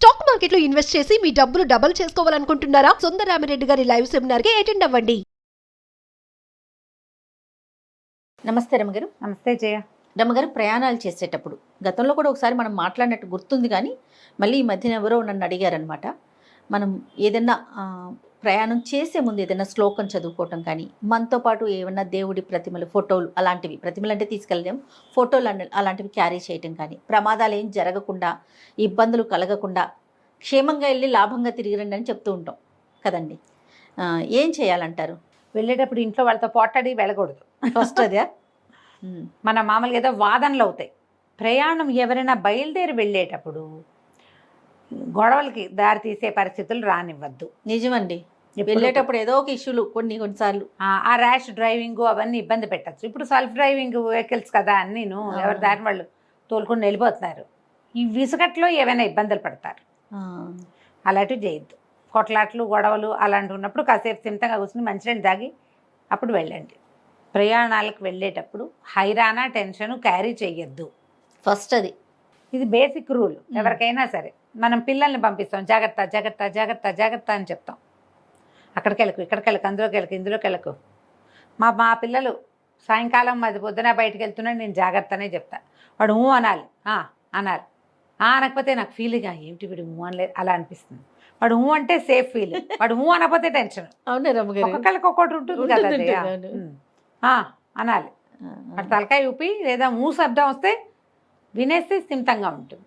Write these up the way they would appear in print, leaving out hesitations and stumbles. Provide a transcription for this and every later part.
Stock మార్కెట్లో invest చేసి మీ డబ్బులు డబుల్ చేసుకోవాలనుకుంటున్నారా? సుందరరామిరెడ్డి గారి లైవ్ సెమినార్ కి అటెండ్ అవ్వండి. నమస్తే రమ్మగారు. నమస్తే జయ. రమ్మగారు, ప్రయాణాలు చేసేటప్పుడు గతంలో కూడా ఒకసారి మనం మాట్లాడినట్టు గుర్తుంది, కానీ మళ్ళీ ఈ మధ్యన ఎవరో నన్ను అడిగారనమాట. మనం ఏదైనా ప్రయాణం చేసే ముందు ఏదైనా శ్లోకం చదువుకోవటం కానీ, మనతో పాటు ఏమన్నా దేవుడి ప్రతిమలు, ఫోటోలు, అలాంటివి, ప్రతిమలు అంటే తీసుకెళ్ళలేం, ఫోటోలు అలాంటివి క్యారీ చేయటం కానీ, ప్రమాదాలు ఏం జరగకుండా, ఇబ్బందులు కలగకుండా క్షేమంగా వెళ్ళి లాభంగా తిరిగి రండి అని చెప్తూ ఉంటాం కదండి. ఏం చేయాలంటారు? వెళ్ళేటప్పుడు ఇంట్లో వాళ్ళతో పోట్లాడి వెళ్ళకూడదు. ఫస్ట్ అదే. మన మామూలుగా ఏదో వాదనలు అవుతాయి. ప్రయాణం ఎవరైనా బయలుదేరి వెళ్ళేటప్పుడు గొడవలకి దారి తీసే పరిస్థితులు రానివ్వద్దు. నిజమండి. వెళ్ళేటప్పుడు ఏదో ఒక ఇష్యూలు కొన్నిసార్లు ఆ ర్యాష్ డ్రైవింగ్ అవన్నీ ఇబ్బంది పెట్టచ్చు. ఇప్పుడు సెల్ఫ్ డ్రైవింగ్ వెహికల్స్ కదా అన్నీను, ఎవరి దారి వాళ్ళు తోలుకొని వెళ్ళిపోతున్నారు. ఈ విసుగట్లో ఏమైనా ఇబ్బందులు పడతారు. అలాంటివి చేయొద్దు. కొట్లాట్లు, గొడవలు అలాంటివి ఉన్నప్పుడు కాసేపు సింతంగా కూర్చుని మంచినీళ్ళు తాగి అప్పుడు వెళ్ళండి. ప్రయాణాలకు వెళ్ళేటప్పుడు హైరానా, టెన్షన్ క్యారీ చేయొద్దు. ఫస్ట్ అది. ఇది బేసిక్ రూల్. ఎవరికైనా సరే మనం పిల్లల్ని పంపిస్తాం, జాగ్రత్త జాగ్రత్త జాగ్రత్త జాగ్రత్త అని చెప్తాం. అక్కడికి వెళ్ళకు, ఇక్కడికి వెళ్ళకు, అందులోకి వెళ్ళకు, ఇందులోకి వెళ్ళకు. మా పిల్లలు సాయంకాలం అది పొద్దున బయటకు వెళ్తున్నాడు, నేను జాగ్రత్తనే చెప్తా. వాడు అనాలి, అనాలి. అనకపోతే నాకు ఫీలింగ్ ఏమిటి వీడు అనలేదు అలా అనిపిస్తుంది. వాడు అంటే సేఫ్ ఫీల్, వాడు అనకపోతే టెన్షన్. అవునే రమ్మగారు, ఒక్కొక్కరికి ఒక్కొక్కటి ఉంటుంది కదా. అనాలి. వాడు తలకాయ ఊపి లేదా శబ్దం వస్తే వినేస్తే స్థిమితంగా ఉంటుంది.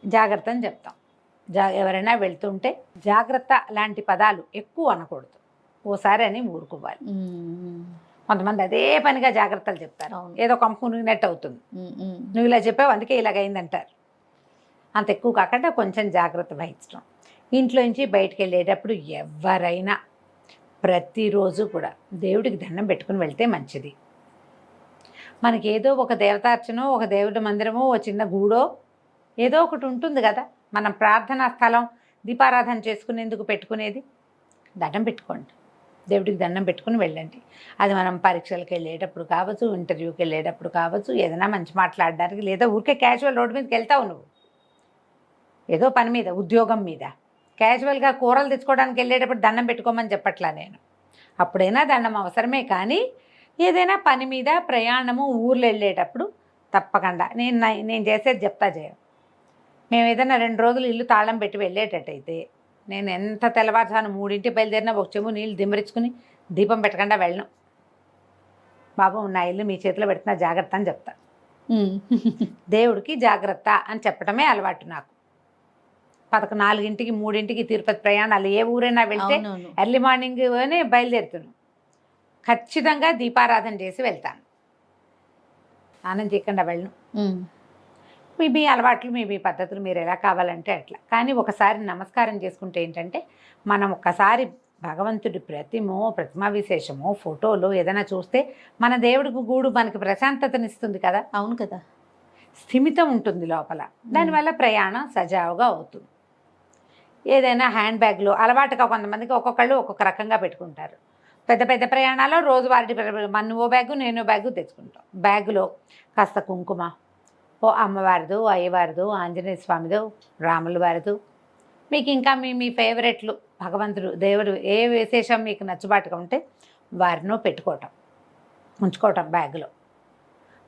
జాగ్రత్త అని చెప్తాం. ఎవరైనా వెళ్తుంటే జాగ్రత్త లాంటి పదాలు ఎక్కువ అనకూడదు. ఓసారి అని ఊరుకోవాలి. కొంతమంది అదే పనిగా జాగ్రత్తలు చెప్తారు. ఏదో కంపు మునిగినట్టు అవుతుంది. నువ్వు ఇలా చెప్పావు అందుకే ఇలాగైందంటారు. అంత ఎక్కువ కాకుండా కొంచెం జాగ్రత్త వహించడం. ఇంట్లో నుంచి బయటికి వెళ్ళేటప్పుడు ఎవరైనా ప్రతిరోజు కూడా దేవుడికి దండం పెట్టుకుని వెళ్తే మంచిది. మనకి ఏదో ఒక దేవతార్చనో, ఒక దేవుడి మందిరమో, ఓ చిన్న గూడో ఏదో ఒకటి ఉంటుంది కదా. మనం ప్రార్థనా స్థలం, దీపారాధన చేసుకునేందుకు పెట్టుకునేది. దండం పెట్టుకోండి, దేవుడికి దండం పెట్టుకుని వెళ్ళండి. అది మనం పరీక్షలకు వెళ్ళేటప్పుడు కావచ్చు, ఇంటర్వ్యూకి వెళ్ళేటప్పుడు కావచ్చు, ఏదైనా మంచి మాట్లాడడానికి, లేదా ఊరికే క్యాజువల్ రోడ్డు మీదకి వెళ్తావు నువ్వు ఏదో పని మీద, ఉద్యోగం మీద. క్యాజువల్గా కూరలు తెచ్చుకోవడానికి వెళ్ళేటప్పుడు దండం పెట్టుకోమని చెప్పట్లా నేను. అప్పుడైనా దండం అవసరమే, కానీ ఏదైనా పని మీద ప్రయాణము, ఊర్లు వెళ్ళేటప్పుడు తప్పకుండా నేను చేసేది చెప్తా చేయ. మేము ఏదైనా 2 రోజులు ఇల్లు తాళం పెట్టి వెళ్ళేటట్టయితే నేను ఎంత తెల్లవారుసాను 3ంటికి బయలుదేరినా ఒక చెంబు నీళ్ళు దిమ్మరించుకుని దీపం పెట్టకుండా వెళ్ళను. బాబు నా ఇల్లు మీ చేతిలో పెడుతున్నా జాగ్రత్త అని చెప్తా. దేవుడికి జాగ్రత్త అని చెప్పడమే అలవాటు నాకు. 4ంటికి 3ంటికి తిరుపతి ప్రయాణాలు, ఏ ఊరైనా వెళ్తే ఎర్లీ మార్నింగ్నే బయలుదేరుతున్నాను. ఖచ్చితంగా దీపారాధన చేసి వెళ్తాను. స్నానం చేయకుండా వెళ్ళను. మీ అలవాట్లు, మీ పద్ధతులు మీరు ఎలా కావాలంటే అట్లా. కానీ ఒకసారి నమస్కారం చేసుకుంటే ఏంటంటే, మనం ఒక్కసారి భగవంతుడి ప్రతిమా విశేషమో, ఫోటోలో ఏదైనా చూస్తే మన దేవుడికి గూడు మనకి ప్రశాంతతనిస్తుంది కదా. అవును కదా. స్థిమితం ఉంటుంది లోపల. దానివల్ల ప్రయాణం సజావుగా అవుతుంది. ఏదైనా హ్యాండ్ బ్యాగ్లో అలవాటుగా కొంతమందికి ఒక్కొక్కళ్ళు ఒక్కొక్క రకంగా పెట్టుకుంటారు. పెద్ద పెద్ద ప్రయాణాల్లో రోజువారీ మన ఓ బ్యాగు, నేను బ్యాగు తెచ్చుకుంటాం. బ్యాగులో కాస్త కుంకుమ, ఓ అమ్మవారిదో, అయ్యవారిదో, ఆంజనేయ స్వామిదో, రాముల వారిదో, మీకు ఇంకా మీ ఫేవరెట్లు, భగవంతుడు, దేవుడు ఏ విశేషం మీకు నచ్చుబాటుగా ఉంటే వారినో ఉంచుకోవటం బ్యాగులో.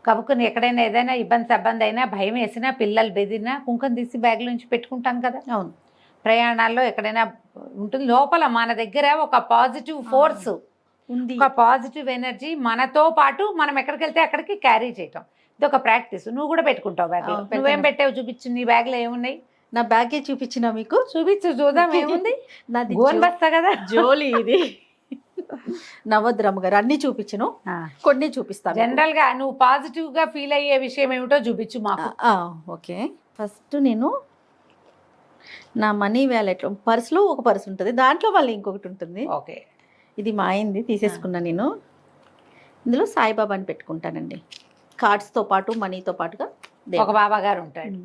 కబుక్కుని ఎక్కడైనా ఏదైనా ఇబ్బంది అయినా, భయం వేసినా, పిల్లలు బెదిరినా కుంకుమ తీసి బ్యాగుల నుంచి పెట్టుకుంటాం కదా. అవును. ప్రయాణాల్లో ఎక్కడైనా ఉంటుంది. లోపల మన దగ్గర ఒక పాజిటివ్ ఫోర్స్ ఉంది, ఒక పాజిటివ్ ఎనర్జీ మనతో పాటు మనం ఎక్కడికి వెళ్తే అక్కడికి క్యారీ చేయటం. ఇది ఒక ప్రాక్టీస్. నువ్వు కూడా పెట్టుకుంటావు బ్యాగ్లో. నువ్వేం పెట్టావు చూపించు, నీ బ్యాగ్లో ఏమున్నాయి? నా బ్యాగే చూపించిన మీకు. చూపించు, చూద్దాం ఏముంది. నాది గోన్ బస్తా కదా, జోలి ఇది. నవద్రమ్మ గారు అన్ని చూపించను, కొన్ని చూపిస్తాను. జనరల్గా నువ్వు పాజిటివ్గా ఫీల్ అయ్యే విషయం ఏమిటో చూపించు మాకు. ఓకే. ఫస్ట్ నేను నా మనీ వ్యాలెట్లో పర్సులో ఒక పర్సు ఉంటుంది, దాంట్లో మళ్ళీ ఇంకొకటి ఉంటుంది. ఓకే. ఇది మా అయింది, తీసేసుకున్నా నేను. ఇందులో సాయిబాబాని పెట్టుకుంటానండి. కార్డ్స్తో పాటు, మనీతో పాటుగా ఒక బాబా గారు ఉంటాడు.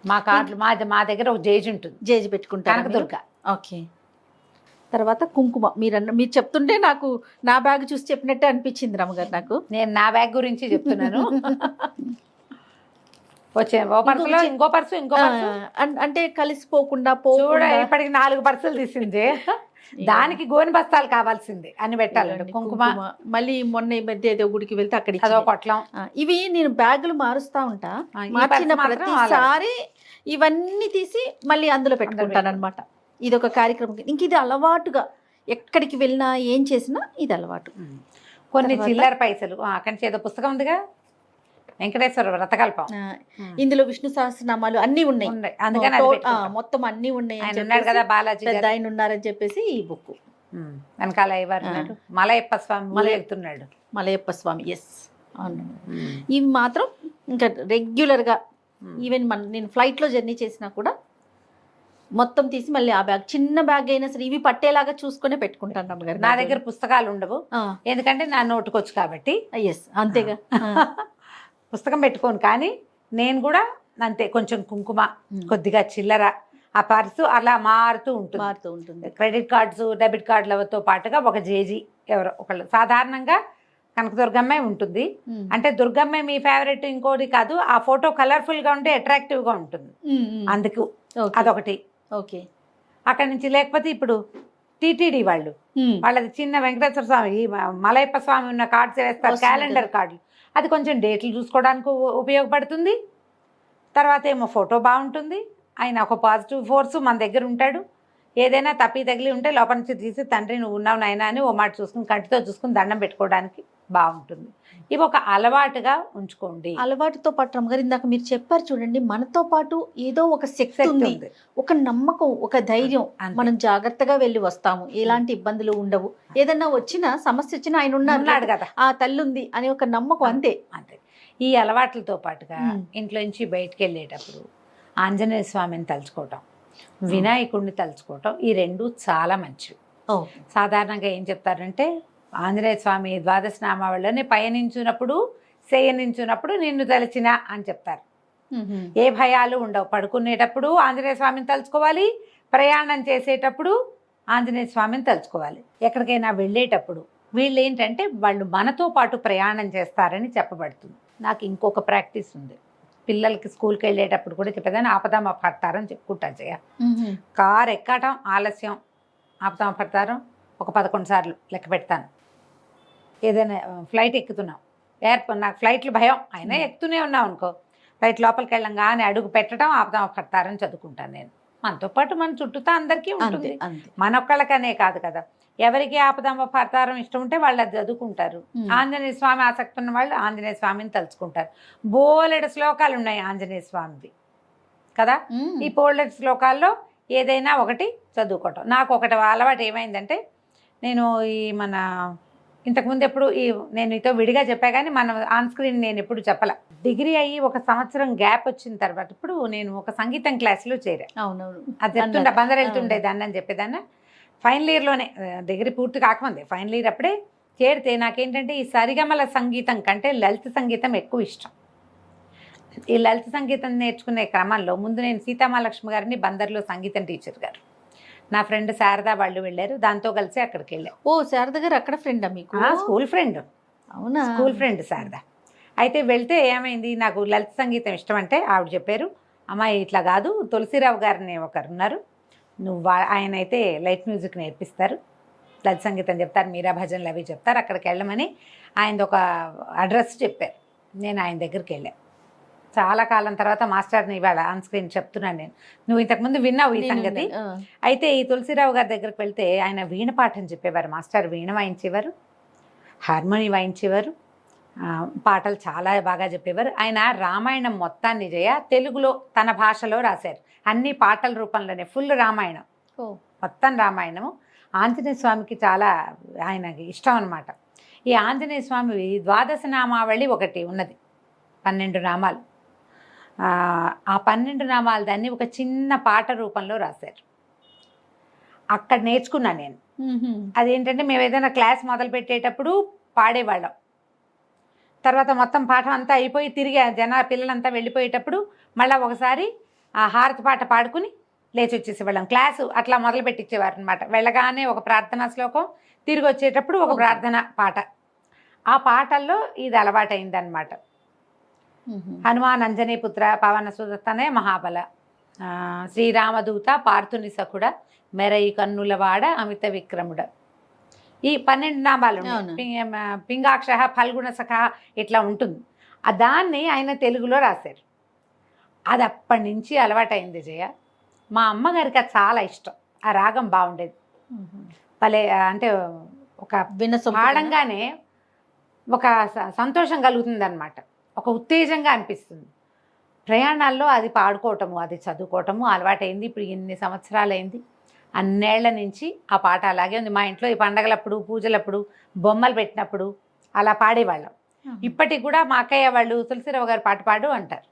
మా కార్డులు మా దగ్గర ఒక జేజి ఉంటుంది, జేజి పెట్టుకుంటాను. కనకదుర్గ. ఓకే. తర్వాత కుంకుమ. మీరు చెప్తుంటే నాకు నా బ్యాగ్ చూసి చెప్పినట్టే అనిపించింది రమ్మగారు. నాకు నేను నా బ్యాగ్ గురించి చెప్తున్నాను. వచ్చే ఓ పర్సులో ఇంకో పర్సు ఇంకో పర్సు అంటే కలిసిపోకుండా చూడ పోకుండా ఇప్పటికి 4 పర్సులు తీసింది. దానికి గోని బస్తాలు కావాల్సింది అన్ని పెట్టాలండి. కుంకుమ, మళ్ళీ మొన్న ఈ మధ్య ఏదో గుడికి వెళ్తే అక్కడ అదో పొట్లం. ఇవి నేను బ్యాగులు మారుస్తా ఉంటా. ఈ మార్చిన పర్సు మాత్రం ప్రతిసారి ఇవన్నీ తీసి మళ్ళీ అందులో పెట్టుకుంటాను అనమాట. ఇది ఒక కార్యక్రమం. ఇంక ఇది అలవాటుగా ఎక్కడికి వెళ్ళినా ఏం చేసినా ఇది అలవాటు. కొన్ని తర్వాత? చిల్లర పైసలు అక్కడి నుంచి ఏదో పుస్తకం ఉందిగా, వెంకటేశ్వర వ్రతకల్పం. ఇందులో విష్ణు సహస్రనామాలు అన్నీ ఉన్నాయి. ఉన్నాయి. అందుకని అది పెట్టుకుంటాం. మొత్తం అన్నీ ఉన్నాయి అని ఆయన ఉన్నాడు చెప్పేసి, కదా బాలాజీ పెద్ద గారు. ఆయన ఉన్నారని చెప్పేసి ఈ బుక్. వెనకాల ఎవరు ఉన్నాడు? మలయప్ప స్వామి వెళ్తున్నాడు. మలయప్ప స్వామి, ఎస్ అవును. ఇవి మాత్రం ఇంకా రెగ్యులర్గా ఈవెన్ నేను ఫ్లైట్లో జర్నీ చేసినా కూడా మొత్తం తీసి మళ్ళీ ఆ బ్యాగ్, చిన్న బ్యాగ్ అయినా సరే ఇవి పట్టేలాగా చూసుకునే పెట్టుకుంటాను అమ్మగారు. నా దగ్గర పుస్తకాలు ఉండవు, ఎందుకంటే నా నోటుకొచ్చు కాబట్టి. ఎస్ అంతేగా. పుస్తకం పెట్టుకోను, కానీ నేను కూడా అంతే, కొంచెం కుంకుమ, కొద్దిగా చిల్లర, ఆ పర్సు అలా మారుతూ ఉంటుంది. క్రెడిట్ కార్డ్స్, డెబిట్ కార్డులతో పాటుగా ఒక జేజీ ఎవరో ఒకళ్ళు, సాధారణంగా కనకదుర్గమ్మే ఉంటుంది. అంటే దుర్గమ్మే మీ ఫేవరెట్ ఇంకోటి కాదు, ఆ ఫోటో కలర్ఫుల్గా ఉంటే అట్రాక్టివ్గా ఉంటుంది, అందుకు అదొకటి. ఓకే. అక్కడి నుంచి లేకపోతే ఇప్పుడు టీటీడీ వాళ్ళది చిన్న వెంకటేశ్వర స్వామి, ఈ మలయప్ప స్వామి ఉన్న కార్డ్స్ వేస్తారు, క్యాలెండర్ కార్డులు. అది కొంచెం డేట్లు చూసుకోవడానికి ఉపయోగపడుతుంది. తర్వాత ఏమో ఫోటో బాగుంటుంది, ఆయన ఒక పాజిటివ్ ఫోర్స్ మన దగ్గర ఉంటాడు. ఏదైనా తప్పి తగిలి ఉంటే లోపల నుంచి తీసి తండ్రి నువ్వు ఉన్నావు నాయనా అని ఓ మాట చూసుకుని కంటితో చూసుకుని దండం పెట్టుకోవడానికి బాగుంటుంది. ఇవి ఒక అలవాటుగా ఉంచుకోండి. అలవాటుతో పాటు అమ్మగారు ఇందాక మీరు చెప్పారు చూడండి, మనతో పాటు ఏదో ఒక శక్తి ఉంది, ఒక నమ్మకం, ఒక ధైర్యం. మనం జాగ్రత్తగా వెళ్ళి వస్తాము, ఎలాంటి ఇబ్బందులు ఉండవు. ఏదన్నా వచ్చినా సమస్య వచ్చినా ఆయన ఉన్నాడు కదా, ఆ తల్లి ఉంది అనే ఒక నమ్మకం. అంతే అంతే. ఈ అలవాట్లతో పాటుగా ఇంట్లో నుంచి బయటికి వెళ్ళేటప్పుడు ఆంజనేయ స్వామిని తలుచుకోవటం, వినాయకుడిని తలుచుకోవటం, ఈ రెండు చాలా మంచివి. సాధారణంగా ఏం చెప్తారంటే ఆంజనేయ స్వామి ద్వాదశ నామావళిలోనే పయనించున్నప్పుడు శయనించున్నప్పుడు నిన్ను తలచిన అని చెప్తారు. ఏ భయాలు ఉండవు. పడుకునేటప్పుడు ఆంజనేయ స్వామిని తలుచుకోవాలి, ప్రయాణం చేసేటప్పుడు ఆంజనేయ స్వామిని తలుచుకోవాలి. ఎక్కడికైనా వెళ్ళేటప్పుడు వీళ్ళు ఏంటంటే వాళ్ళు మనతో పాటు ప్రయాణం చేస్తారని చెప్పబడుతుంది. నాకు ఇంకొక ప్రాక్టీస్ ఉంది, పిల్లలకి స్కూల్కి వెళ్ళేటప్పుడు కూడా చెప్పేదాన్ని ఆపదామ పడతారని చెప్పుకుంటాను. చేయ కారు ఎక్కటం ఆలస్యం, ఆపదామ పడతారం ఒక 11 సార్లు లెక్క పెడతాను. ఏదైనా ఫ్లైట్ ఎక్కుతున్నాం, నాకు ఫ్లైట్లు భయం అయినా ఎక్కుతూనే ఉన్నాం అనుకో, ఫ్లైట్ లోపలికి వెళ్ళంగానే అడుగు పెట్టడం ఆపదామ పడతారని చదువుకుంటాను నేను. మనతో పాటు మన చుట్టూతా అందరికీ ఉంటుంది, మనొక్కళ్ళకనే కాదు కదా. ఎవరికి ఆపదామ పడతారం ఇష్టం ఉంటే వాళ్ళు అది చదువుకుంటారు. ఆంజనేయ స్వామి ఆసక్తి ఉన్న వాళ్ళు ఆంజనేయ స్వామిని తలుచుకుంటారు. బోలెడు శ్లోకాలు ఉన్నాయి ఆంజనేయ స్వామివి కదా. ఈ బోలెడు శ్లోకాల్లో ఏదైనా ఒకటి చదువుకోవటం. నాకు ఒకటి అలవాటు ఏమైందంటే, నేను ఈ మన ఇంతకుముందు ఎప్పుడు నేను మీతో విడిగా చెప్పా కానీ మన ఆన్ స్క్రీన్ నేను ఎప్పుడు చెప్పలే. డిగ్రీ అయ్యి 1 సంవత్సరం గ్యాప్ వచ్చిన తర్వాత ఇప్పుడు నేను ఒక సంగీతం క్లాస్లో చేరా. అవునవును, అది చెప్తుండే బందరు వెళ్తుండేదాన్ని అని చెప్పేదాన్ని. ఫైనల్ ఇయర్లోనే, డిగ్రీ పూర్తి కాకముందే ఫైనల్ ఇయర్ అప్పుడే చేరితే నాకేంటంటే ఈ సరిగమల సంగీతం కంటే లలిత సంగీతం ఎక్కువ ఇష్టం. ఈ లలిత సంగీతం నేర్చుకునే క్రమంలో ముందు నేను సీతామహాలక్ష్మి గారిని బందర్లో సంగీతం టీచర్ గారు, నా ఫ్రెండ్ శారదా వాళ్ళు వెళ్ళారు, దాంతో కలిసి అక్కడికి వెళ్ళాం. ఓ శారద గారు అక్కడ ఫ్రెండా మీకు? School friend. అవునా? School friend Sharada. అయితే వెళ్తే ఏమైంది, నాకు లలిత సంగీతం ఇష్టం అంటే ఆవిడ చెప్పారు, అమ్మాయి ఇట్లా కాదు, తులసిరావు గారిని ఒకరు ఉన్నారు, నువ్వు ఆయన అయితే లైట్ మ్యూజిక్ నేర్పిస్తారు, లలిత సంగీతం చెప్తారు, మీరా భజనలు అవి చెప్తారు, అక్కడికి వెళ్ళమని ఆయనది ఒక అడ్రస్ చెప్పారు. నేను ఆయన దగ్గరికి వెళ్ళాను. చాలా కాలం తర్వాత మాస్టర్ని ఇవాళ ఆన్ స్క్రీన్ చెప్తున్నాను నేను, నువ్వు ఇంతకుముందు విన్నావు ఈ సంగతి. అయితే ఈ తులసిరావు గారి దగ్గరికి వెళ్తే ఆయన వీణ పాఠం చెప్పేవారు. మాస్టర్ వీణ వాయించేవారు, హార్మోని వాయించేవారు, పాటలు చాలా బాగా చెప్పేవారు. ఆయన రామాయణం మొత్తాన్ని తెలుగులో తన భాషలో రాశారు, అన్ని పాటల రూపంలోనే, ఫుల్ రామాయణం, మొత్తం రామాయణము. ఆంజనేయ స్వామికి చాలా ఆయనకి ఇష్టం అనమాట. ఈ ఆంజనేయ స్వామి ద్వాదశ నామావళి ఒకటి ఉన్నది, 12 నామాలు. ఆ 12 నామాలు దాన్ని ఒక చిన్న పాట రూపంలో రాశారు. అక్కడ నేర్చుకున్నాను నేను. అదేంటంటే మేము ఏదైనా క్లాస్ మొదలు పెట్టేటప్పుడు పాడేవాళ్ళం, తర్వాత మొత్తం పాఠం అంతా అయిపోయి తిరిగి పిల్లలంతా వెళ్ళిపోయేటప్పుడు మళ్ళీ ఒకసారి ఆ హారతి పాట పాడుకుని లేచి వచ్చేసేవాళ్ళం. క్లాసు అట్లా మొదలు పెట్టించేవారు అనమాట. వెళ్ళగానే ఒక ప్రార్థనా శ్లోకం, తిరిగి వచ్చేటప్పుడు ఒక ప్రార్థన పాట. ఆ పాటల్లో ఇది అలవాటైందనమాట. హనుమాన్ అంజనీ పుత్ర పవన సుతనే మహాబల, శ్రీరామదూత పార్థుని సఖుడ, మెరయి కన్నులవాడ అమిత విక్రముడ. ఈ 12 నామాలు పింగాక్ష ఫల్గుణ సఖ ఇట్లా ఉంటుంది. దాన్ని ఆయన తెలుగులో రాశారు. అది అప్పటి నుంచి అలవాటైంది జయ. మా అమ్మగారికి అది చాలా ఇష్టం. ఆ రాగం బాగుండేది. భలే అంటే ఒక పాడంగానే ఒక సంతోషం కలుగుతుంది అనమాట, ఒక ఉత్తేజంగా అనిపిస్తుంది. ప్రయాణాల్లో అది పాడుకోవటము, అది చదువుకోవటము అలవాటైంది. ఇప్పుడు ఇన్ని సంవత్సరాలైంది, అన్నేళ్ల నుంచి ఆ పాట అలాగే ఉంది. మా ఇంట్లో ఈ పండగలప్పుడు, పూజలప్పుడు, బొమ్మలు పెట్టినప్పుడు అలా పాడేవాళ్ళం. ఇప్పటికి కూడా మా అక్కయ్య వాళ్ళు తులసిరావు గారు పాట పాడు అంటారు.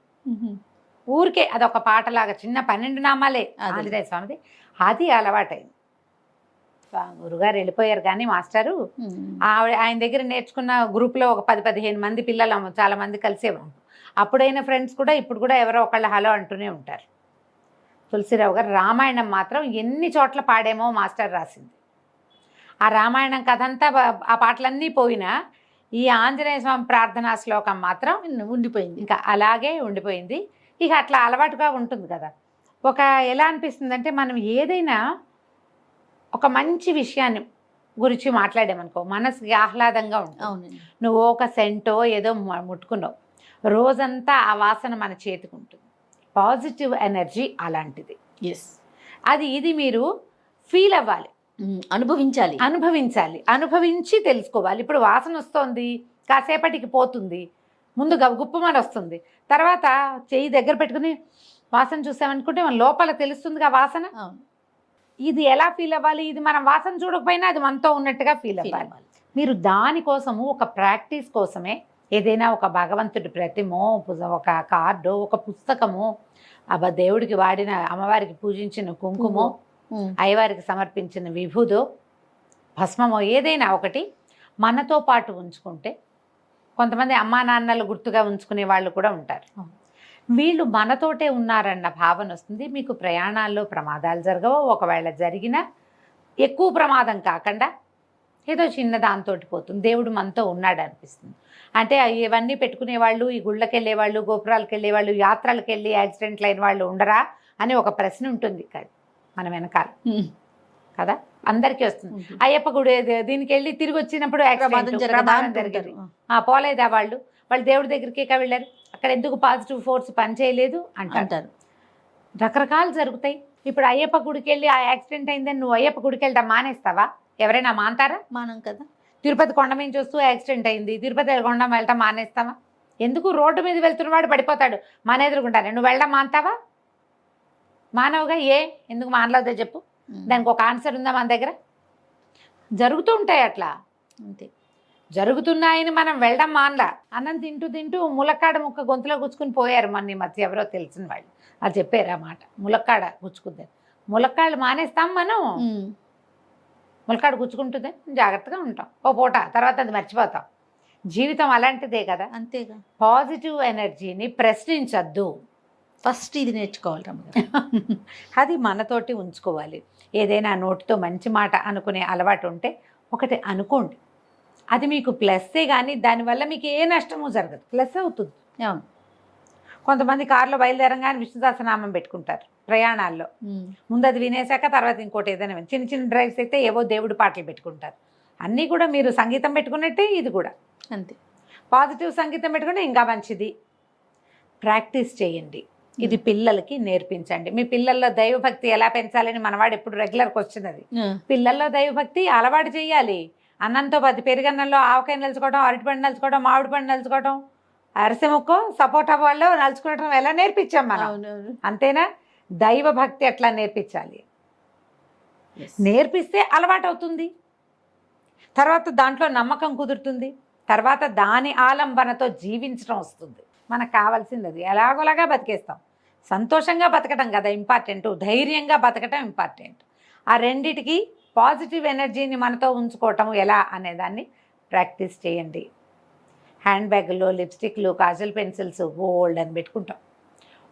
ఊరికే అదొక పాటలాగా, చిన్న 12 నామాలే ఆంజనేయ స్వామిది, అది అలవాటైంది. గురుగారు వెళ్ళిపోయారు కానీ మాస్టరు ఆయన దగ్గర నేర్చుకున్న గ్రూప్లో ఒక 10-15 మంది పిల్లలు చాలా మంది కలిసేవాం. అప్పుడైన ఫ్రెండ్స్ కూడా ఇప్పుడు కూడా ఎవరో ఒకళ్ళు హలో అంటూనే ఉంటారు. తులసిరావు గారు రామాయణం మాత్రం ఎన్ని చోట్ల పాడేమో మాస్టర్ రాసింది. ఆ రామాయణం కథ అంతా, ఆ పాటలన్నీ పోయినా ఈ ఆంజనేయ స్వామి ప్రార్థనా శ్లోకం మాత్రం ఉండిపోయింది, ఇంకా అలాగే ఉండిపోయింది. ఇక అట్లా అలవాటుగా ఉంటుంది కదా. ఒక ఎలా అనిపిస్తుంది అంటే, మనం ఏదైనా ఒక మంచి విషయాన్ని గురించి మాట్లాడామనుకో మనసుకి ఆహ్లాదంగా ఉంటుంది. నువ్వు ఒక సెంటో ఏదో ముట్టుకున్నావు, రోజంతా ఆ వాసన మన చేతికి ఉంటుంది. పాజిటివ్ ఎనర్జీ అలాంటిది. ఇది మీరు ఫీల్ అవ్వాలి, అనుభవించి తెలుసుకోవాలి. ఇప్పుడు వాసన వస్తుంది, కాసేపటికి పోతుంది, ముందుగా గుప్పమని వస్తుంది, తర్వాత చెయ్యి దగ్గర పెట్టుకుని వాసన చూసామనుకుంటే మన లోపల తెలుస్తుందిగా వాసన. ఇది ఎలా ఫీల్ అవ్వాలి? ఇది మనం వాసన చూడకపోయినా అది మనతో ఉన్నట్టుగా ఫీల్ అవ్వాలి. మీరు దానికోసము ఒక ప్రాక్టీస్ కోసమే ఏదైనా ఒక భగవంతుడి ప్రతిమో, ఒక కార్డో, ఒక పుస్తకమో, దేవుడికి వాడిన, అమ్మవారికి పూజించిన కుంకుమో, అయ్యవారికి సమర్పించిన విభూదో, భస్మమో ఏదైనా ఒకటి మనతో పాటు ఉంచుకుంటే, కొంతమంది అమ్మా నాన్నలు గుర్తుగా ఉంచుకునే వాళ్ళు కూడా ఉంటారు. వీళ్ళు మనతోటే ఉన్నారన్న భావన వస్తుంది. మీకు ప్రయాణాల్లో ప్రమాదాలు జరగవు. ఒకవేళ జరిగినా ఎక్కువ ప్రమాదం కాకుండా ఏదో చిన్న దాంతో పోతుంది. దేవుడు మనతో ఉన్నాడు అనిపిస్తుంది. అంటే ఇవన్నీ పెట్టుకునే వాళ్ళు, ఈ గుళ్ళకి వెళ్ళేవాళ్ళు, గోపురాలకు వెళ్ళేవాళ్ళు, యాత్రలకు వెళ్ళి యాక్సిడెంట్లు అయిన వాళ్ళు ఉండరా అని ఒక ప్రశ్న ఉంటుంది మన వెనకాల కదా, అందరికీ వస్తుంది. అయ్యప్ప గుడి దీనికి వెళ్ళి తిరిగి వచ్చినప్పుడు జరిగింది, పోలేదా వాళ్ళు దేవుడి దగ్గరికి వెళ్ళారు, అక్కడ ఎందుకు పాజిటివ్ ఫోర్స్ పనిచేయలేదు అంటారు. రకరకాలు జరుగుతాయి. ఇప్పుడు అయ్యప్ప గుడికి వెళ్ళి ఆ యాక్సిడెంట్ అయిందని నువ్వు అయ్యప్ప గుడికి వెళ్ళడం మానేస్తావా? ఎవరైనా మానతారా? మానం కదా. తిరుపతి కొండ మీద చూస్తూ యాక్సిడెంట్ అయింది, తిరుపతి కొండ వెళ్ళటం మానేస్తావా? ఎందుకు? రోడ్డు మీద వెళ్తున్నవాడు పడిపోతాడు, మానేదురుకుంటాను, నువ్వు వెళ్ళడం మానతావా? మానవుగా ఎందుకు మానలేదో చెప్పు. దానికి ఒక ఆన్సర్ ఉందా మన దగ్గర? జరుగుతూ ఉంటాయి అట్లా, అంతే. జరుగుతున్నాయని మనం వెళ్ళడం మానలా. అన్నం తింటూ తింటూ ములక్కాడ ముక్క గొంతులో గుచ్చుకుని పోయారు మన మధ్య ఎవరో తెలిసిన వాళ్ళు. అది చెప్పారు ఆ మాట, ములక్కాడ గుచ్చుకుంది. ములక్కాడలు మానేస్తాం మనం, ములక్కాడ గుచ్చుకుంటుంది, జాగ్రత్తగా ఉంటాం ఓ పూట, తర్వాత అది మర్చిపోతాం. జీవితం అలాంటిదే కదా. అంతేగా. పాజిటివ్ ఎనర్జీని ప్రశ్నించద్దు, ఫస్ట్ ఇది నేర్చుకోవాలి అది మనతోటి ఉంచుకోవాలి. ఏదైనా నోటితో మంచి మాట అనుకునే అలవాటు ఉంటే ఒకటి అనుకోండి, అది మీకు ప్లస్సే, కానీ దానివల్ల మీకు ఏ నష్టమూ జరగదు, ప్లస్ అవుతుంది. కొంతమంది కారులో బయలుదేరంగానే విష్ణుదాసనామం పెట్టుకుంటారు ప్రయాణాల్లో. ముందు అది వినేశాక తర్వాత ఇంకోటి ఏదైనా చిన్న చిన్న డ్రైవ్స్ అయితే ఏవో దేవుడి పాటలు పెట్టుకుంటారు. అన్నీ కూడా మీరు సంగీతం పెట్టుకున్నట్టే ఇది కూడా అంతే. పాజిటివ్ సంగీతం పెట్టుకుంటే ఇంకా మంచిది. ప్రాక్టీస్ చేయండి, ఇది పిల్లలకి నేర్పించండి. మీ పిల్లల్లో దైవభక్తి ఎలా పెంచాలని మనవాడు ఎప్పుడు రెగ్యులర్ క్వశ్చన్ అది. పిల్లల్లో దైవభక్తి అలవాటు చేయాలి. అన్నంతో పెరుగన్నంలో ఆవకాయ నలుచుకోవడం, అరటిపండు నలుచుకోవడం, మామిడి పండు నలుచుకోవడం, అరిసె ముక్కో సపోటా వాళ్ళు నలుచుకోవడం ఎలా నేర్పించాం మనం, అంతేనా? దైవభక్తి అట్లా నేర్పించాలి. నేర్పిస్తే అలవాటు అవుతుంది, తర్వాత దాంట్లో నమ్మకం కుదురుతుంది, తర్వాత దాని ఆలంబనతో జీవించడం వస్తుంది. మనకు కావాల్సింది అది. ఎలాగోలాగా బతికేస్తాం, సంతోషంగా బతకడం కదా ఇంపార్టెంట్, ధైర్యంగా బతకటం ఇంపార్టెంట్. ఆ రెండిటికి పాజిటివ్ ఎనర్జీని మనతో ఉంచుకోవటం ఎలా అనేదాన్ని ప్రాక్టీస్ చేయండి. హ్యాండ్ బ్యాగుల్లో లిప్స్టిక్లు, కాజల్ పెన్సిల్స్ గోల్డ్ అని పెట్టుకుంటాం.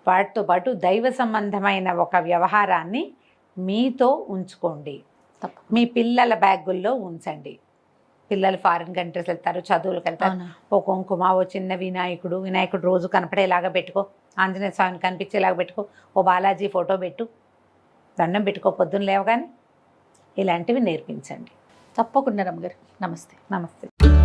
వాటితో పాటు దైవ సంబంధమైన ఒక వ్యవహారాన్ని మీతో ఉంచుకోండి, మీ పిల్లల బ్యాగుల్లో ఉంచండి. పిల్లలు ఫారిన్ కంట్రీస్ వెళ్తారు, చదువులకు వెళ్తారు. అవునా? ఓ కుంకుమ, ఓ చిన్న వినాయకుడు రోజు కనపడేలాగా పెట్టుకో, ఆంజనేయ స్వామిని కనిపించేలాగా పెట్టుకో, ఓ బాలాజీ ఫోటో పెట్టు, దండం పెట్టుకో పొద్దున్న లేవగానే. ఇలాంటివి నేర్పించండి. తప్పకుండా రమ్మగారు. నమస్తే. నమస్తే.